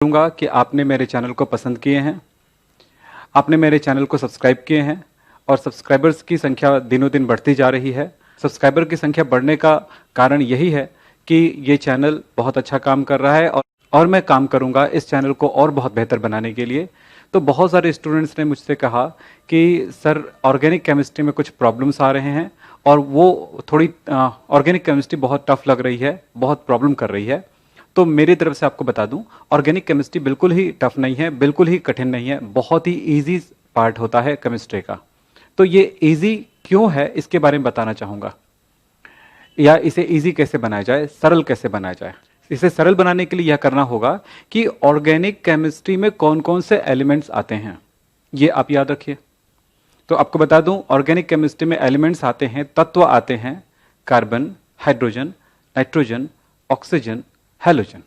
करूँगा कि आपने मेरे चैनल को पसंद किए हैं, आपने मेरे चैनल को सब्सक्राइब किए हैं और सब्सक्राइबर्स की संख्या दिनों दिन बढ़ती जा रही है। सब्सक्राइबर की संख्या बढ़ने का कारण यही है कि ये चैनल बहुत अच्छा काम कर रहा है और मैं काम करूँगा इस चैनल को और बहुत बेहतर बनाने के लिए। तो बहुत सारे स्टूडेंट्स ने मुझसे कहा कि सर ऑर्गेनिक केमिस्ट्री में कुछ प्रॉब्लम्स आ रहे हैं और वो थोड़ी ऑर्गेनिक केमिस्ट्री बहुत टफ लग रही है, बहुत प्रॉब्लम कर रही है। तो मेरी तरफ से आपको बता दूं, ऑर्गेनिक केमिस्ट्री बिल्कुल ही टफ नहीं है, बिल्कुल ही कठिन नहीं है, बहुत ही इजी पार्ट होता है केमिस्ट्री का। तो ये इजी क्यों है इसके बारे में बताना चाहूंगा, या इसे इजी कैसे बनाया जाए, सरल कैसे बनाया जाए। इसे सरल बनाने के लिए यह करना होगा कि ऑर्गेनिक केमिस्ट्री में कौन कौन से एलिमेंट्स आते हैं, ये आप याद रखिए। तो आपको बता दूं, ऑर्गेनिक केमिस्ट्री में एलिमेंट्स आते हैं, तत्व आते हैं, carbon, hydrogen, nitrogen, oxygen, halogen,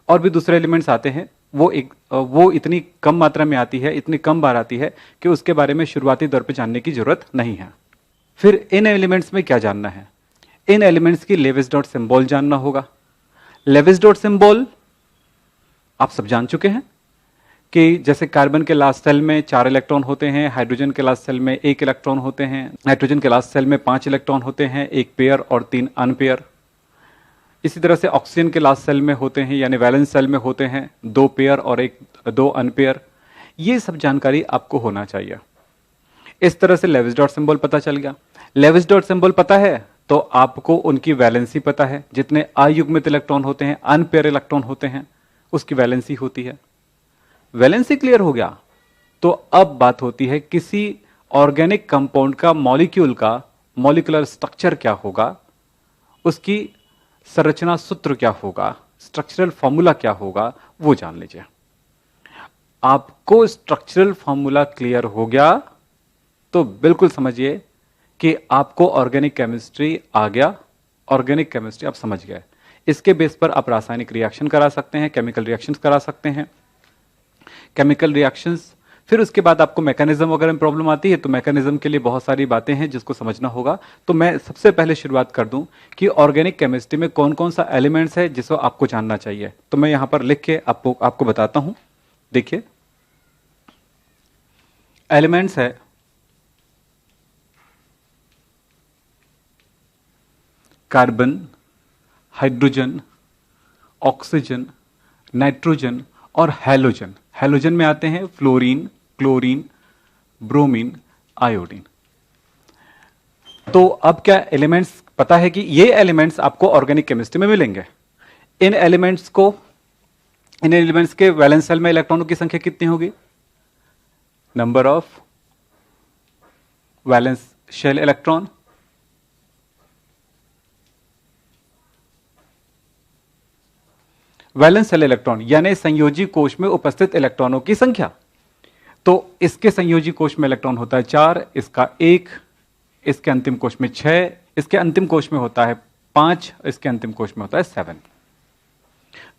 और भी दूसरे एलिमेंट्स आते हैं। वो इतनी कम मात्रा में आती है, इतनी कम बार आती है कि उसके बारे में शुरुआती दौर पे जानने की जरूरत नहीं है। फिर इन एलिमेंट्स में क्या जानना है, इन एलिमेंट्स की लेविस डॉट सिंबल जानना होगा। लेविस डॉट सिंबल आप सब जान चुके हैं कि जैसे कार्बन के लास्ट सेल में 4 इलेक्ट्रॉन होते हैं, हाइड्रोजन के लास्ट सेल में 1 इलेक्ट्रॉन होते हैं, नाइट्रोजन के लास्ट सेल में 5 इलेक्ट्रॉन होते हैं, 1 पेयर और 3 अनपेयर। इसी तरह से ऑक्सीजन के लास्ट सेल में होते हैं, यानी वैलेंस सेल में होते हैं 2 पेयर और 2 अनपेयर। ये सब जानकारी आपको होना चाहिए। इस तरह से लेविस डॉट सिंबल पता चल गया। लेविस डॉट सिंबल पता है तो आपको उनकी वैलेंसी पता है, जितने अयुग्मित इलेक्ट्रॉन होते हैं, अनपेयर इलेक्ट्रॉन होते हैं, उसकी वैलेंसी होती है। वैलेंसी क्लियर हो गया तो अब बात होती है किसी ऑर्गेनिक कंपाउंड का मॉलिक्यूल का मॉलिक्यूलर स्ट्रक्चर क्या होगा, उसकी संरचना सूत्र क्या होगा, स्ट्रक्चरल फॉर्मूला क्या होगा, वो जान लीजिए। आपको स्ट्रक्चरल फॉर्मूला क्लियर हो गया तो बिल्कुल समझिए कि आपको ऑर्गेनिक केमिस्ट्री आ गया, ऑर्गेनिक केमिस्ट्री आप समझ गए। इसके बेस पर आप रासायनिक रिएक्शन करा सकते हैं, केमिकल रिएक्शंस करा सकते हैं, केमिकल रिएक्शंस। फिर उसके बाद आपको मैकेनिज्म वगैरह में प्रॉब्लम आती है तो मैकेनिज्म के लिए बहुत सारी बातें हैं जिसको समझना होगा। तो मैं सबसे पहले शुरुआत कर दूं कि ऑर्गेनिक केमिस्ट्री में कौन कौन सा एलिमेंट्स है जिसको आपको जानना चाहिए। तो मैं यहां पर लिख के आपको बताता हूं। देखिए, एलिमेंट्स है कार्बन, हाइड्रोजन, ऑक्सीजन, नाइट्रोजन और हैलोजन। हैलोजन में आते हैं फ्लोरीन, क्लोरीन, ब्रोमीन, आयोडीन। तो अब क्या एलिमेंट्स पता है कि ये एलिमेंट्स आपको ऑर्गेनिक केमिस्ट्री में मिलेंगे। इन एलिमेंट्स के वैलेंस सेल में इलेक्ट्रॉनों की संख्या कितनी होगी, number of valence shell electron, valence shell electron यानी संयोजी कोश में उपस्थित इलेक्ट्रॉनों की संख्या। तो इसके संयोजी कोश में इलेक्ट्रॉन होता है 4, इसका 1, इसके अंतिम कोश में 6, इसके अंतिम कोश में होता है 5, इसके अंतिम कोश में होता है 7।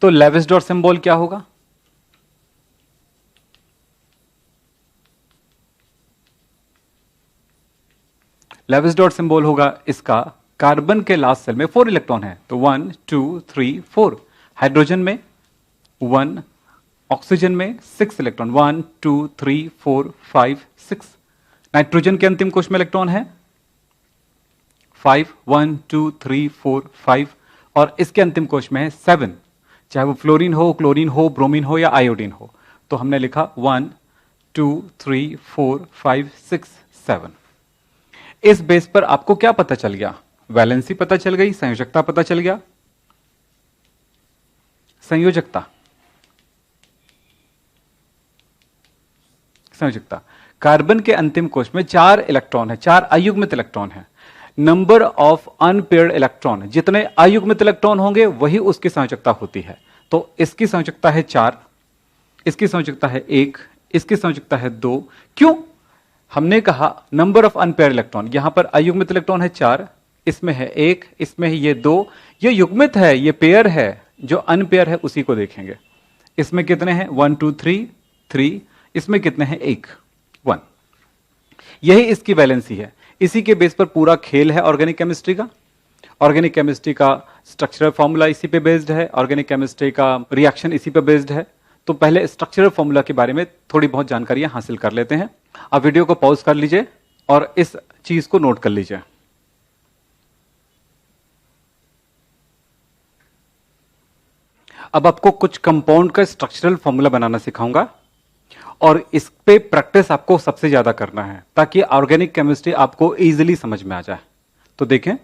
तो लेविस डॉट सिंबल क्या होगा, लेविस डॉट सिंबल होगा इसका, कार्बन के लास्ट सेल में 4 इलेक्ट्रॉन है तो 1 2 3 4, हाइड्रोजन में 1, ऑक्सीजन में 6 इलेक्ट्रॉन 1 2 3 4 5 6, नाइट्रोजन के अंतिम कोश में इलेक्ट्रॉन है 5 1 2 3 4 5, और इसके अंतिम कोश में है 7, चाहे वो फ्लोरीन हो, क्लोरीन हो, ब्रोमीन हो या आयोडीन हो। तो हमने लिखा 1 2 3 4 5 6 7। इस बेस पर आपको क्या पता चल गया, वैलेंसी पता चल गई, संयोजकता पता चल गया। संयोजकता कार्बन के अंतिम कोश में 4 इलेक्ट्रॉन है, 4 अयुग्मित इलेक्ट्रॉन है। नंबर ऑफ अनपेयर्ड इलेक्ट्रॉन, जितने अयुग्मित इलेक्ट्रॉन होंगे वही उसकी संयोजकता होती है। तो इसकी संयोजकता है 4, इसकी संयोजकता है 1, इसकी संयोजकता है 2। क्यों, हमने कहा नंबर ऑफ अनपेयर्ड इलेक्ट्रॉन, यहां पर अयुग्मित इलेक्ट्रॉन है 4, इसमें है 1, इसमें है ये 2, ये युग्मित है, ये पेयर है, जो अनपेयर है उसी को देखेंगे। इसमें कितने हैं 1 2 3 3, इसमें कितने हैं 1 1। यही इसकी वैलेंसी है। इसी के बेस पर पूरा खेल है ऑर्गेनिक केमिस्ट्री का। ऑर्गेनिक केमिस्ट्री का स्ट्रक्चरल फॉर्मूला इसी पे बेस्ड है, ऑर्गेनिक केमिस्ट्री का रिएक्शन इसी पे बेस्ड है। तो पहले स्ट्रक्चरल फॉर्मूला के बारे में थोड़ी बहुत जानकारियां हासिल कर लेते हैं। आप वीडियो को पॉज कर लीजिए और इस चीज को नोट कर लीजिए। अब आपको कुछ कंपाउंड का स्ट्रक्चरल फॉर्मूला बनाना सिखाऊंगा और इस पे प्रैक्टिस आपको सबसे ज्यादा करना है ताकि ऑर्गेनिक केमिस्ट्री आपको इजीली समझ में आ जाए। तो देखें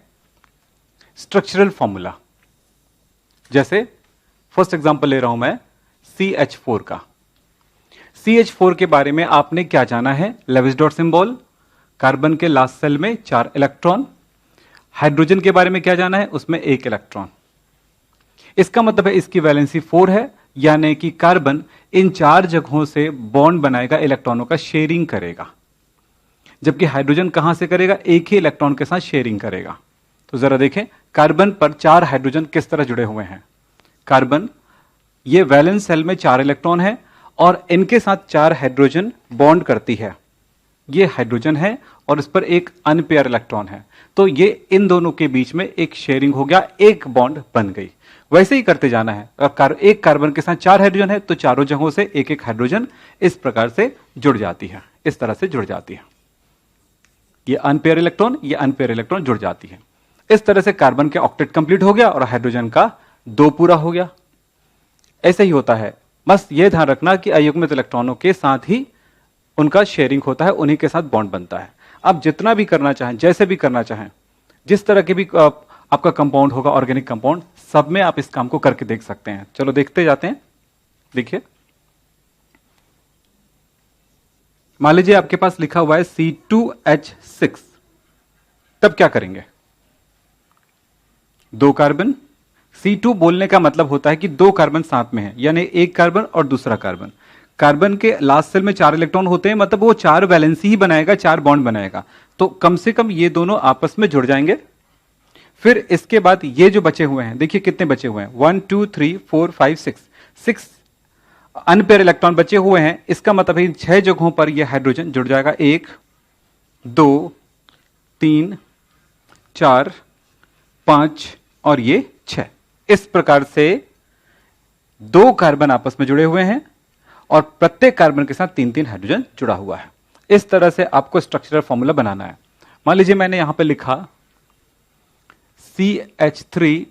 स्ट्रक्चरल फॉर्मूला, जैसे फर्स्ट एग्जांपल ले रहा हूं मैं CH4 का। CH4 के बारे में आपने क्या जाना है? लेविस डॉट सिंबल, कार्बन के लास्ट सेल में 4 इलेक्ट्रॉन। हाइड्रोजन के बारे में क्या जाना है? उसमें 1 इलेक्ट्रॉन। इसका मतलब है इसकी वैलेंसी 4 है, यानी कि कार्बन इन 4 जगहों से बॉन्ड बनाएगा, इलेक्ट्रॉनों का शेयरिंग करेगा। जबकि हाइड्रोजन कहां से करेगा? एक ही इलेक्ट्रॉन के साथ शेयरिंग करेगा। तो जरा देखें कार्बन पर 4 हाइड्रोजन किस तरह जुड़े हुए हैं। कार्बन ये वैलेंस सेल में 4 इलेक्ट्रॉन है और इनके साथ 4 हाइड्रोजन बॉन्ड करती है। ये हाइड्रोजन है और इस पर एक अनपेयर इलेक्ट्रॉन है, तो ये इन दोनों के बीच में एक शेयरिंग हो गया, एक बॉन्ड बन गई। वैसे ही करते जाना है। और एक कार्बन के साथ 4 हाइड्रोजन है तो चारों जगहों से एक एक हाइड्रोजन इस प्रकार से जुड़ जाती है, इस तरह से जुड़ जाती है। ये अनपेयर इलेक्ट्रॉन जुड़ जाती है। इस तरह से कार्बन के ऑक्टेट कंप्लीट हो गया और हाइड्रोजन का 2 पूरा हो गया। ऐसे ही होता है। बस ये ध्यान रखना कि अयुग्मित इलेक्ट्रॉनों के साथ ही उनका शेयरिंग होता है, उन्हीं के साथ बॉन्ड बनता है। आप जितना भी करना चाहें, जैसे भी करना चाहें, जिस तरह के भी आपका कंपाउंड होगा, ऑर्गेनिक कंपाउंड, सब में आप इस काम को करके देख सकते हैं। चलो देखते जाते हैं। देखिए मान लीजिए आपके पास लिखा हुआ है C2H6, तब क्या करेंगे? 2 कार्बन। C2 बोलने का मतलब होता है कि 2 कार्बन साथ में है, यानी एक कार्बन और दूसरा कार्बन। कार्बन के लास्ट सेल में 4 इलेक्ट्रॉन होते हैं, मतलब वो 4 वैलेंसी ही बनाएगा, 4 बॉन्ड बनाएगा। तो कम से कम ये दोनों आपस में जुड़ जाएंगे। फिर इसके बाद ये जो बचे हुए हैं, देखिए कितने बचे हुए हैं, 1 2 3 4 5 6 अनपेयर इलेक्ट्रॉन बचे हुए हैं। इसका मतलब है 6 जगहों पर यह हाइड्रोजन जुड़ जाएगा। 1 2 3 4 5 और ये 6। इस प्रकार से 2 कार्बन आपस में जुड़े हुए हैं और प्रत्येक कार्बन के साथ 3-3 हाइड्रोजन जुड़ा हुआ है। इस तरह से आपको स्ट्रक्चरल फॉर्मूला बनाना है। मान लीजिए मैंने यहां पे लिखा CH3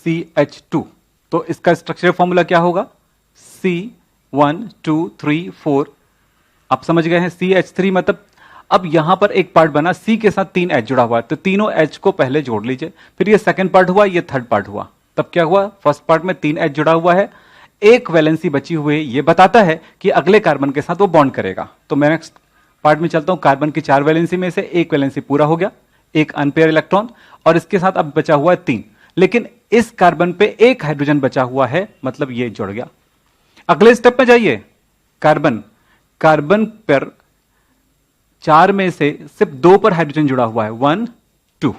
CH2, तो इसका स्ट्रक्चरल फॉर्मूला क्या होगा? C1 2 3 4। आप समझ गए हैं? CH3 मतलब अब यहां पर एक पार्ट बना, C के साथ 3 H जुड़ा हुआ है, तो तीनों H को पहले जोड़ लीजिए। फिर ये सेकंड पार्ट हुआ, ये थर्ड पार्ट हुआ। तब क्या हुआ? फर्स्ट पार्ट में 3 H जुड़ा हुआ है, एक वैलेंसी बची हुई है, ये बताता है कि अगले कार्बन के साथ वो बॉन्ड करेगा। तो मैं नेक्स्ट पार्ट में चलता हूं। कार्बन की 4 वैलेंसी में से एक वैलेंसी पूरा हो गया, एक अनपेयर इलेक्ट्रॉन, और इसके साथ अब बचा हुआ है 3। लेकिन इस कार्बन पे एक हाइड्रोजन बचा हुआ है, मतलब ये जुड़ गया। अगले स्टेप में जाइए। कार्बन पर 4 में से सिर्फ 2 पर हाइड्रोजन जुड़ा हुआ है, 1 2।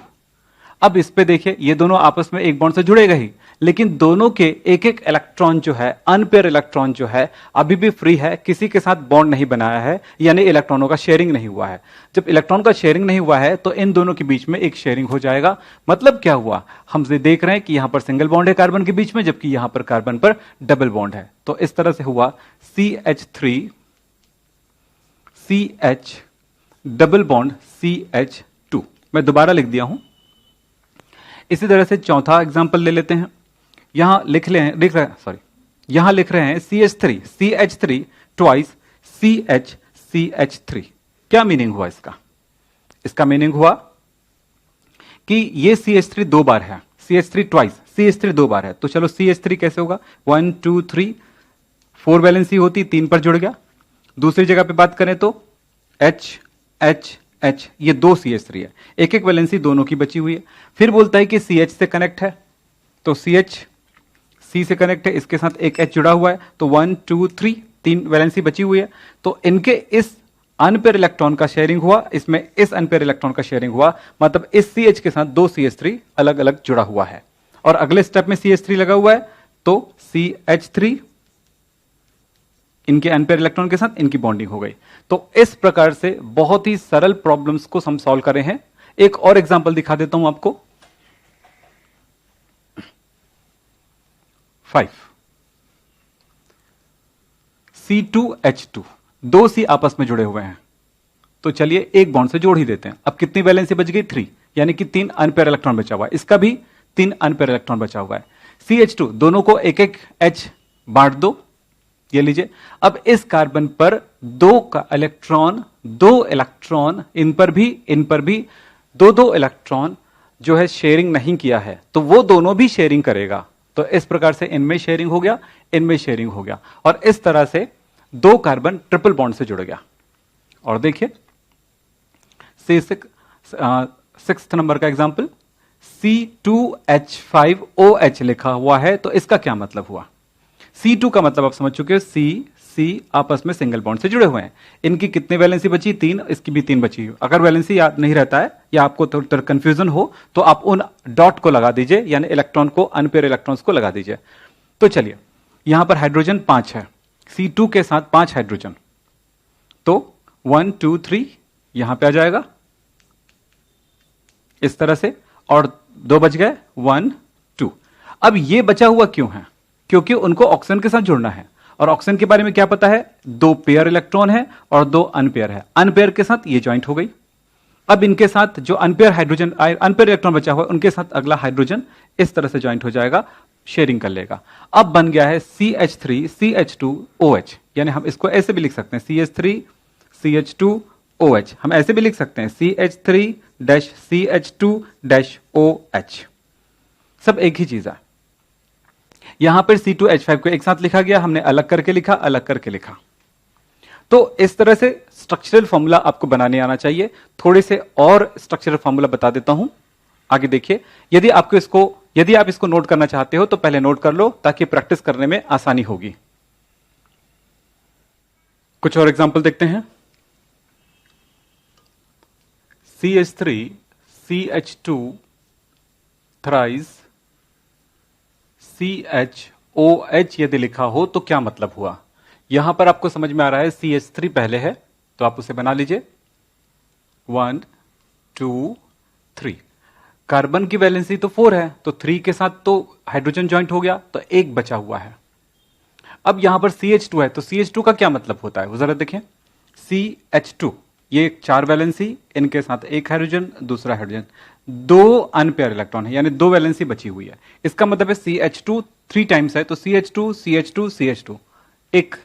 अब इस पे देखिए, ये दोनों आपस में एक बॉन्ड से जुड़ेगा ही, लेकिन दोनों के एक एक इलेक्ट्रॉन जो है, अनपेयर इलेक्ट्रॉन जो है, अभी भी फ्री है, किसी के साथ बॉन्ड नहीं बनाया है, यानी इलेक्ट्रॉनों का शेयरिंग नहीं हुआ है। जब इलेक्ट्रॉन का शेयरिंग नहीं हुआ है तो इन दोनों के बीच में एक शेयरिंग हो जाएगा। मतलब क्या हुआ? हम देख रहे हैं कि यहां पर सिंगल बॉन्ड है कार्बन के बीच में, जबकि यहां पर कार्बन पर डबल बॉन्ड है। तो इस तरह से हुआ CH3 CH double bond CH2। मैं दोबारा लिख दिया हूं। इसी तरह से चौथा एग्जांपल ले लेते हैं। यहां लिख रहे हैं CH3 ट्वाइस CH3। क्या मीनिंग हुआ इसका? इसका मीनिंग हुआ कि ये CH3 2 बार है, CH3 ट्वाइस, CH3 2 बार है। तो चलो CH3 कैसे होगा? 1 2 3 4 वैलेंसी होती, 3 पर जुड़ गया। दूसरी जगह पे बात करें तो H H H, ये 2 CH3 है, एक एक वैलेंसी दोनों की बची हुई है। फिर बोलता है कि CH से कनेक्ट है, तो CH C से कनेक्ट है, इसके साथ एक H जुड़ा हुआ है, तो 1 2 3 3 वैलेंसी बची हुई है। तो इनके इस अनपेयर इलेक्ट्रॉन का शेयरिंग हुआ, इसमें इस अनपेयर इलेक्ट्रॉन का शेयरिंग हुआ, मतलब इस CH के साथ 2 CH3 अलग अलग जुड़ा हुआ है। और अगले स्टेप में CH3 लगा हुआ है, तो CH3 इनके अनपेयर इलेक्ट्रॉन के साथ इनकी बॉन्डिंग हो गई। तो इस प्रकार से बहुत ही सरल प्रॉब्लम्स को हम सॉल्व कर रहे हैं। एक और एग्जांपल दिखा देता हूं आपको। 5, C2H2, दो सी आपस में जुड़े हुए हैं, तो चलिए एक बॉन्ड से जोड़ ही देते हैं। अब कितनी वैलेंसी बच गई? 3, यानी कि 3 अनपेयर इलेक्ट्रॉन बचा हुआ है, इसका भी 3 अनपेयर इलेक्ट्रॉन बचा हुआ है। CH2, दोनों को एक एक H बांट दो, ये लीजिए। अब इस कार्बन पर दो इलेक्ट्रॉन, इन पर भी दो इलेक्ट्रॉन जो है शेयरिंग नहीं किया है, तो वो दोनों भी शेयरिंग करेगा। तो इस प्रकार से इनमें शेयरिंग हो गया, इनमें शेयरिंग हो गया, और इस तरह से दो कार्बन ट्रिपल बॉन्ड से जुड़ गया। और देखिए सिक्स्थ नंबर का एग्जांपल, C2H5OH लिखा हुआ है, तो इसका क्या मतलब हुआ? C2 का मतलब आप समझ चुके हो, C आपस में सिंगल बॉन्ड से जुड़े हुए हैं। इनकी कितनी वैलेंसी बची? 3, इसकी भी 3 बची। अगर वैलेंसी याद नहीं रहता है या आपको थोड़ा कंफ्यूजन हो तो आप उन डॉट को लगा दीजिए, यानी इलेक्ट्रॉन को, अनपेयर इलेक्ट्रॉन्स को लगा दीजिए। तो चलिए, यहां पर हाइड्रोजन 5 है, C2 के साथ 5 हाइड्रोजन, तो 1 2 3 यहां पे आ जाएगा इस तरह से, और 2 बच गए, 1 2। अब ये बचा हुआ क्यों है? क्योंकि उनको ऑक्सीजन के साथ जुड़ना है, और ऑक्सीजन के बारे में क्या पता है? 2 पेयर इलेक्ट्रॉन है और 2 अनपेयर है। अनपेयर के साथ ये ज्वाइंट हो गई। अब इनके साथ जो अनपेयर इलेक्ट्रॉन बचा हुआ है, उनके साथ अगला हाइड्रोजन इस तरह से ज्वाइंट हो जाएगा, शेयरिंग कर लेगा। अब बन गया है CH3 CH2OH, यानी हम इसको ऐसे भी लिख सकते हैं, CH3 CH2OH, हम ऐसे भी लिख सकते हैं CH3-CH2-OH, सब एक ही चीज है। यहां पर C2H5 को एक साथ लिखा गया, हमने अलग करके लिखा, अलग करके लिखा। तो इस तरह से स्ट्रक्चरल फॉर्मूला आपको बनाने आना चाहिए। थोड़े से और स्ट्रक्चरल फॉर्मूला बता देता हूं, आगे देखिए। यदि आप इसको नोट करना चाहते हो तो पहले नोट कर लो, ताकि प्रैक्टिस करने में आसानी होगी। कुछ और एग्जांपल देखते हैं। CH3 CH2 थ्राइस CHOH यदि लिखा हो तो क्या मतलब हुआ? यहां पर आपको समझ में आ रहा है CH3 पहले है, तो आप उसे बना लीजिए, 1 2 3। कार्बन की वैलेंसी तो 4 है, तो 3 के साथ तो हाइड्रोजन ज्वाइंट हो गया, तो एक बचा हुआ है। अब यहां पर CH2 है, तो CH2 का क्या मतलब होता है वो जरा देखें। CH2, ये 4 वैलेंसी, इनके साथ एक हाइड्रोजन, दूसरा हाइड्रोजन, 2 अनपेयर इलेक्ट्रॉन है, यानी 2 वैलेंसी बची हुई है। इसका मतलब है CH2 3 टाइम्स है, तो CH2 CH2 CH2 एक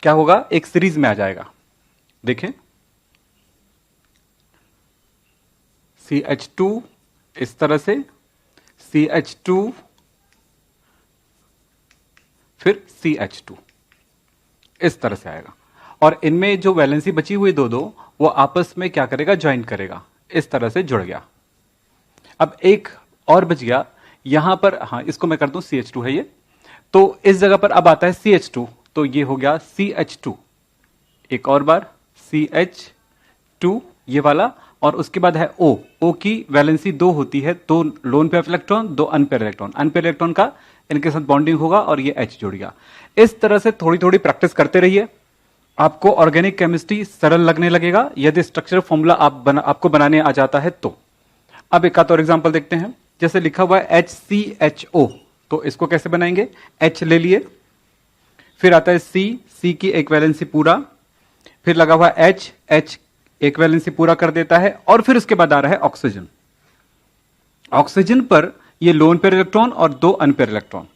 क्या होगा, एक सीरीज में आ जाएगा। देखें, CH2 इस तरह से, CH2 फिर CH2 इस तरह से आएगा, और इनमें जो वैलेंसी बची हुई दो वो आपस में क्या करेगा, ज्वाइन करेगा, इस तरह से जुड़ गया। अब एक और बच गया यहां पर, हाँ इसको मैं कर दूं, CH2 है ये, तो इस जगह पर अब आता है CH2, तो ये हो गया CH2, एक और बार CH2 ये वाला, और उसके बाद है O की वैलेंसी 2 होती है, 2 lone pair electron, 2 unpaired electron. Unpaired electron का इनके साथ बॉन्डिंग होगा और ये H जुड़ गया। इस तरह से थोड़ी थोड़ी प्रैक्टिस करते रहिए, आपको ऑर्गेनिक केमिस्ट्री सरल लगने लगेगा, यदि स्ट्रक्चरल फॉर्मूला आपको बनाने आ जाता है तो। अब एक और एग्जांपल देखते हैं, जैसे लिखा हुआ है HCHO, तो इसको कैसे बनाएंगे? H ले लिए, फिर आता है C की एक वैलेंसी पूरा, फिर लगा हुआ H एक वैलेंसी पूरा कर देता है, और फिर उसके बाद आ रहा है ऑक्सीजन। ऑक्सीजन पर ये लोन पेयर इलेक्ट्रॉन और 2 अनपेयर इलेक्ट्रॉन,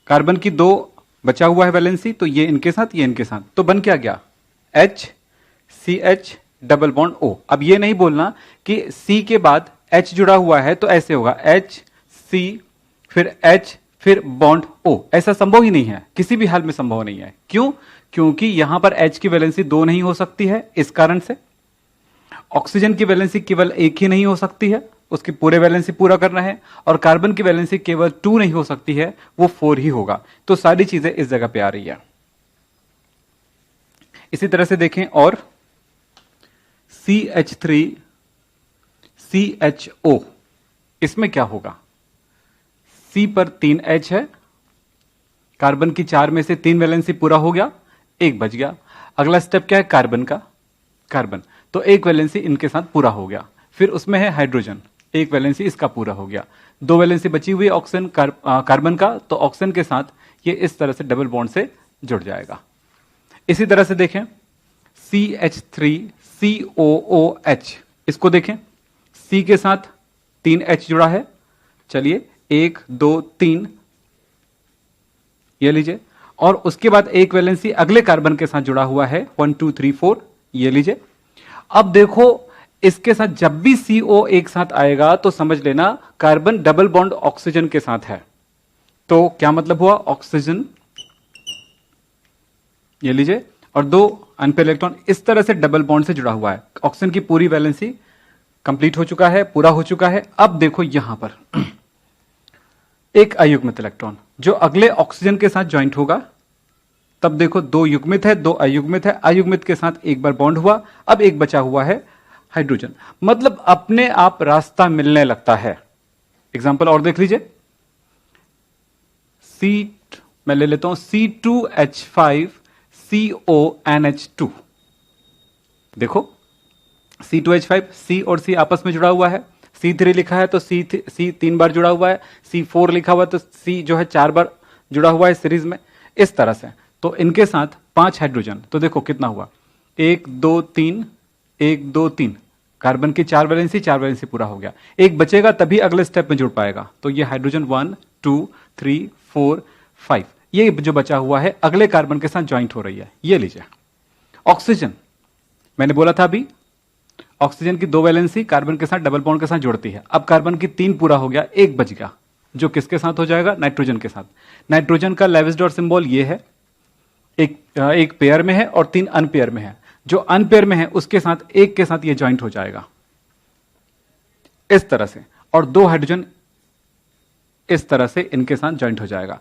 कार्बन की 2 बचा हुआ है वैलेंसी, तो ये इनके साथ, ये इनके साथ, तो बन क्या गया, HCH डबल बॉन्ड O। अब ये नहीं बोलना कि C के बाद H जुड़ा हुआ है तो ऐसे होगा HC फिर H फिर बॉन्ड O, ऐसा संभव ही नहीं है, किसी भी हाल में संभव नहीं है। क्यों? क्योंकि यहां पर H की वैलेंसी 2 नहीं हो सकती है, इस कारण से। ऑक्सीजन की वैलेंसी केवल 1 ही नहीं हो सकती है, उसकी पूरे वैलेंसी पूरा करना है, और कार्बन की वैलेंसी केवल 2 नहीं हो सकती है, वो 4 ही होगा। तो सारी चीजें इस जगह पे आ रही है। इसी तरह से देखें, और CH3 CHO, इसमें क्या होगा, C पर 3 H है, कार्बन की 4 में से 3 वैलेंसी पूरा हो गया, एक बच गया। अगला स्टेप क्या है, कार्बन का, कार्बन, तो एक वैलेंसी इनके साथ पूरा हो गया, फिर उसमें है हाइड्रोजन, एक वैलेंसी इसका पूरा हो गया, 2 वैलेंसी बची हुई ऑक्सीजन कार्बन का, तो ऑक्सीजन के साथ ये इस तरह से डबल बॉन्ड से जुड़ जाएगा। इसी तरह से देखें CH3COOH, इसको देखें, C के साथ 3 H जुड़ा है, चलिए 1 2 3 ये लीजिए, और उसके बाद एक वैलेंसी अगले कार्बन के साथ जुड़ा हुआ है 1 2 3 4 ये लीजिए। अब देखो इसके साथ जब भी CO एक साथ आएगा तो समझ लेना कार्बन डबल बॉन्ड ऑक्सीजन के साथ है। तो क्या मतलब हुआ, ऑक्सीजन ये लीजिए और 2 अनपेयर इलेक्ट्रॉन इस तरह से डबल बॉन्ड से जुड़ा हुआ है। ऑक्सीजन की पूरी वैलेंसी कंप्लीट हो चुका है, पूरा हो चुका है। अब देखो यहां पर एक अयुग्मित इलेक्ट्रॉन जो अगले ऑक्सीजन के साथ ज्वाइंट होगा, तब देखो 2 युग्मित है 2 अयुग्मित है, अयुग्मित के साथ एक बार बॉन्ड हुआ, अब एक बचा हुआ है हाइड्रोजन, मतलब अपने आप रास्ता मिलने लगता है। एग्जाम्पल और देख लीजिए, मैं ले लेता हूं C2H5CONH2, देखो C2H5 C और C आपस में जुड़ा हुआ है, C3 लिखा है तो C 3 बार जुड़ा हुआ है, C4 लिखा हुआ है तो C जो है 4 बार जुड़ा हुआ है सीरीज में, इस तरह से। तो इनके साथ 5 हाइड्रोजन, तो देखो कितना हुआ, 1 2 3 1 2 3, कार्बन की 4 वैलेंसी पूरा हो गया। एक बचेगा तभी अगले स्टेप में जुड़ पाएगा, तो ये हाइड्रोजन 1 2 3 4 5, ये जो बचा हुआ है अगले कार्बन के साथ ज्वाइंट हो रही है। ये लीजिए ऑक्सीजन, मैंने बोला था अभी ऑक्सीजन की 2 वैलेंसी कार्बन के साथ डबल बॉन्ड के साथ जुड़ती है। अब कार्बन की 3 पूरा हो गया, एक बच गया जो किसके साथ हो जाएगा, नाइट्रोजन के साथ। नाइट्रोजन का लेविसडॉर्फ सिंबल ये है, एक पेयर में है और 3 अनपेयर में है। जो अनपेयर में है उसके साथ एक के साथ ये ज्वाइंट हो जाएगा इस तरह से, और 2 हाइड्रोजन इस तरह से इनके साथ ज्वाइंट हो जाएगा।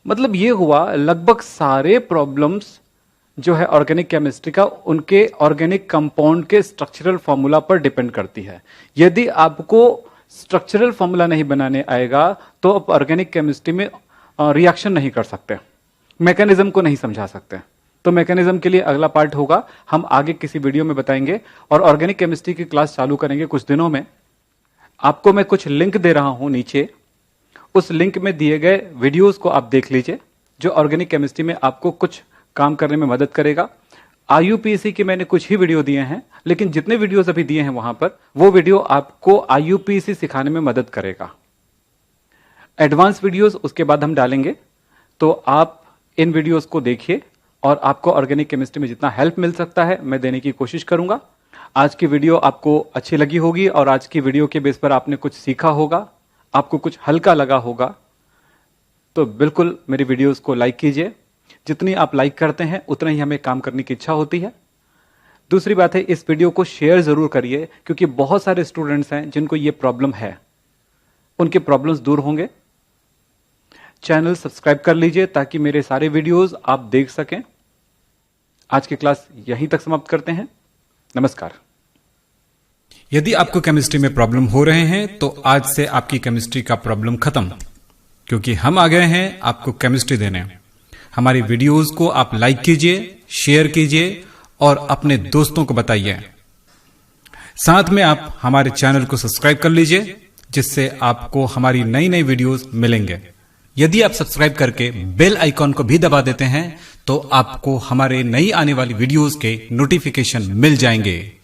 मतलब ये हुआ लगभग सारे प्रॉब्लम्स जो है ऑर्गेनिक केमिस्ट्री का, उनके ऑर्गेनिक कंपाउंड के स्ट्रक्चरल फॉर्मूला पर डिपेंड करती है। यदि आपको स्ट्रक्चरल फॉर्मूला नहीं बनाने आएगा तो आप ऑर्गेनिक केमिस्ट्री में रिएक्शन नहीं कर सकते, मैकेनिज्म को नहीं समझा सकते। तो मैकेनिज्म के लिए अगला पार्ट होगा, हम आगे किसी वीडियो में बताएंगे, और ऑर्गेनिक केमिस्ट्री की क्लास चालू करेंगे कुछ दिनों में। आपको मैं कुछ लिंक दे रहा हूं नीचे, उस लिंक में दिए गए वीडियोस को आप देख लीजिए, जो ऑर्गेनिक केमिस्ट्री में आपको कुछ काम करने में मदद करेगा। IUPAC के मैंने कुछ ही वीडियो दिए हैं, लेकिन जितने वीडियोस अभी दिए हैं वहां पर, वो वीडियो आपको IUPAC सिखाने में मदद करेगा। एडवांस वीडियोस उसके बाद हम डालेंगे, तो आप इन वीडियोस को देखिए और आपको ऑर्गेनिक केमिस्ट्री में जितना हेल्प मिल सकता है मैं देने की कोशिश करूंगा। आज की वीडियो आपको अच्छी लगी होगी और आज की वीडियो के बेस पर आपने कुछ सीखा होगा, आपको कुछ हल्का लगा होगा, तो बिल्कुल मेरी वीडियोस को लाइक कीजिए। जितनी आप लाइक करते हैं उतना ही हमें काम करने की इच्छा होती है। दूसरी बात है, इस वीडियो को शेयर जरूर करिए, क्योंकि बहुत सारे स्टूडेंट्स हैं जिनको ये प्रॉब्लम है, उनके प्रॉब्लम्स दूर होंगे। चैनल सब्सक्राइब कर लीजिए ताकि मेरे सारे वीडियोस आप देख सकें। आज की क्लास यहीं तक समाप्त करते हैं। नमस्कार। यदि आपको केमिस्ट्री में प्रॉब्लम हो रहे हैं तो आज से आपकी केमिस्ट्री का प्रॉब्लम खत्म, क्योंकि हम आ गए हैं आपको केमिस्ट्री देने। हमारी वीडियोस को आप लाइक कीजिए, शेयर कीजिए और अपने दोस्तों को बताइए। साथ में आप हमारे चैनल को सब्सक्राइब कर लीजिए, जिससे आपको हमारी नई नई वीडियोस मिलेंगे। यदि आप सब्सक्राइब करके बेल आइकॉन को भी दबा देते हैं तो आपको हमारे नई आने वाली वीडियोस के नोटिफिकेशन मिल जाएंगे।